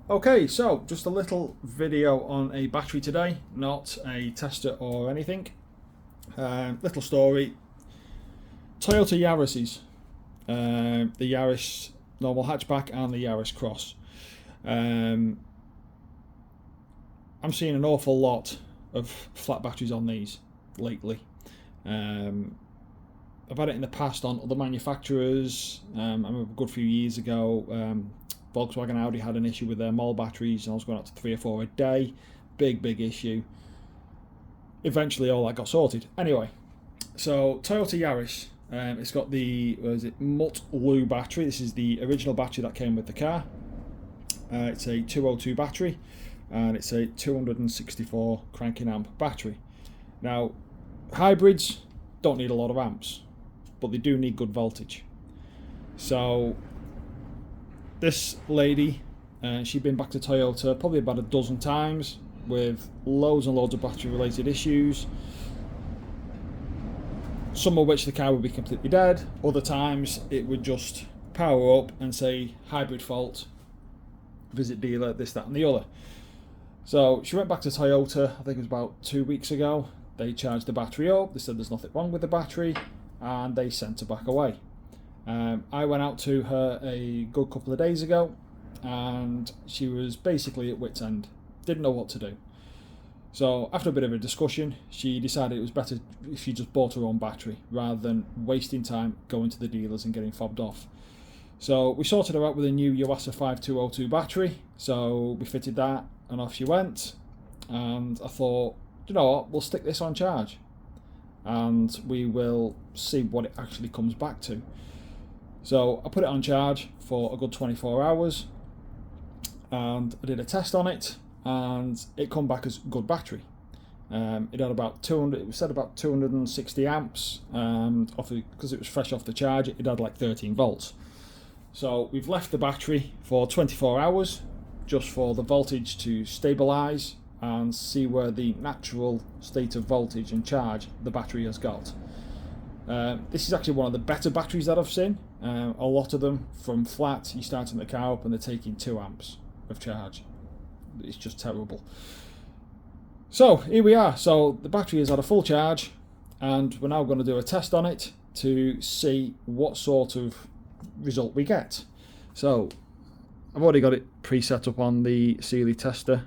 Okay, so just a little video on a battery today, not a tester or anything. Little story. Toyota Yarises, the Yaris normal hatchback and the Yaris Cross. I'm seeing an awful lot of flat batteries on these lately. I've had it in the past on other manufacturers. I remember a good few years ago, Volkswagen Audi had an issue with their mall batteries, and I was going out to 3 or 4 a day. Big issue. Eventually all that got sorted. Anyway, so Toyota Yaris, it's got the Mut-Lu battery. This is the original battery that came with the car. It's a 202 battery, and it's a 264 cranking amp battery. Now, hybrids don't need a lot of amps, but they do need good voltage. So this lady, she'd been back to Toyota probably about a dozen times with loads and loads of battery related issues, some of which the car would be completely dead, other times it would just power up and say hybrid fault, visit dealer, this, that and the other. So she went back to Toyota, I think it was about 2 weeks ago. They charged the battery up, they said there's nothing wrong with the battery, and they sent her back away. I went out to her a good couple of days ago, and she was basically at wit's end, didn't know what to do. So after a bit of a discussion, she decided it was better if she just bought her own battery rather than wasting time going to the dealers and getting fobbed off. So we sorted her out with a new Yaris 5202 battery, so we fitted that and off she went. And I thought, you know what, we'll stick this on charge and we will see what it actually comes back to. So I put it on charge for a good 24 hours and I did a test on it, and it come back as good battery. It had about 200, it was said about 260 amps, and because it was fresh off the charge, it had like 13 volts. So we've left the battery for 24 hours just for the voltage to stabilize and see where the natural state of voltage and charge the battery has got. This is actually one of the better batteries that I've seen. A lot of them from flat, you're starting the car up and they're taking 2 amps of charge. It's just terrible. So here we are. So the battery has had a full charge, and we're now going to do a test on it to see what sort of result we get. So I've already got it pre-set up on the Sealy tester,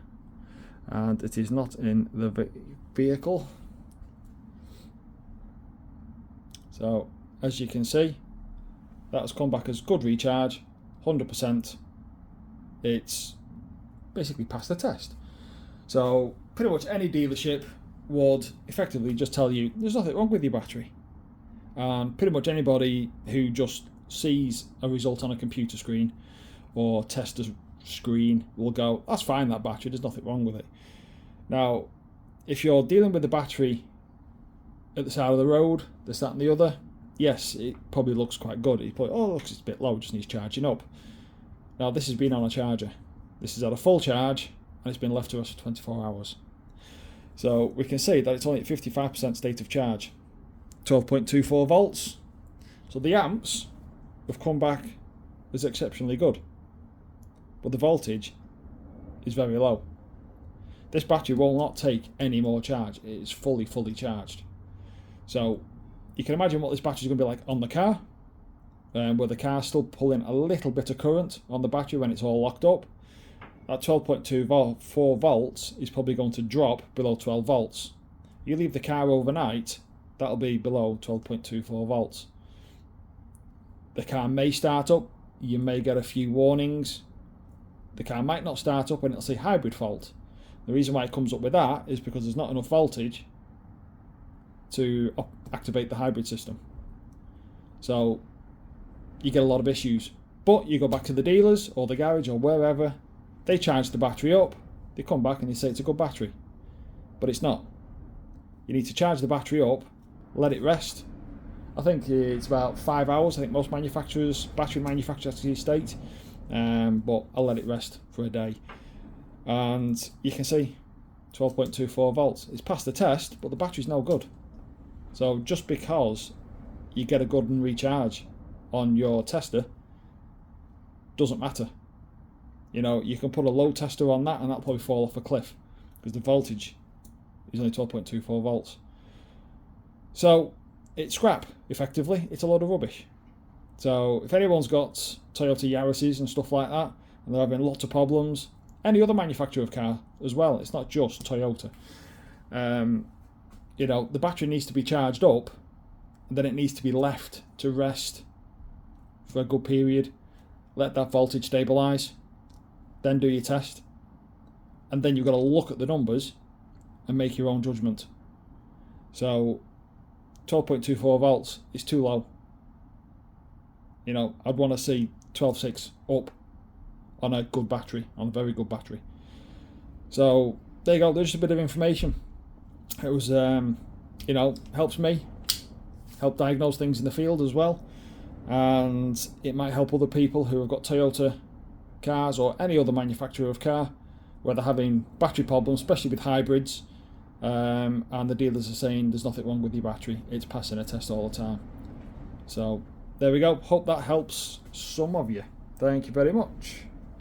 and it is not in the vehicle. So as you can see, that has come back as good recharge, 100%. It's basically passed the test. So pretty much any dealership would effectively just tell you there's nothing wrong with your battery. And pretty much anybody who just sees a result on a computer screen or tester screen will go, that's fine, that battery, there's nothing wrong with it. Now, if you're dealing with the battery at the side of the road, this, that and the other, yes, it probably looks quite good. You probably, oh, looks, it's a bit low, just needs charging up. Now this has been on a charger. This is at a full charge, and it's been left to us for 24 hours. So we can see that it's only at 55% state of charge, 12.24 volts. So the amps have come back as exceptionally good, but the voltage is very low. This battery will not take any more charge. It is fully charged. So you can imagine what this battery is going to be like on the car, where the car's still pulling a little bit of current on the battery when it's all locked up. That 12.24 volts is probably going to drop below 12 volts. You leave the car overnight, that'll be below 12.24 volts. The car may start up, you may get a few warnings. The car might not start up and it'll say hybrid fault. The reason why it comes up with that is because there's not enough voltage to activate the hybrid system. So you get a lot of issues. But you go back to the dealers or the garage or wherever, they charge the battery up, they come back and they say it's a good battery. But it's not. You need to charge the battery up, let it rest. I think it's about 5 hours, I think most manufacturers, battery manufacturers actually state, but I'll let it rest for a day. And you can see 12.24 volts. It's passed the test, but the battery's no good. So just because you get a good recharge on your tester doesn't matter. You know, you can put a load tester on that and that'll probably fall off a cliff because the voltage is only 12.24 volts. So it's scrap, effectively. It's a load of rubbish. So if anyone's got Toyota Yarises and stuff like that, and they're having lots of problems, any other manufacturer of car as well, it's not just Toyota. You know, the battery needs to be charged up, and then it needs to be left to rest for a good period. Let that voltage stabilise, then do your test, and then you've got to look at the numbers and make your own judgment. So 12.24 volts is too low. You know, I'd want to see 12.6 up on a good battery, on a very good battery. So there you go, there's just a bit of information. It was, you know, helps me, help diagnose things in the field as well, and it might help other people who have got Toyota cars or any other manufacturer of car where they're having battery problems, especially with hybrids, and the dealers are saying there's nothing wrong with your battery, it's passing a test all the time. So there we go, hope that helps some of you. Thank you very much.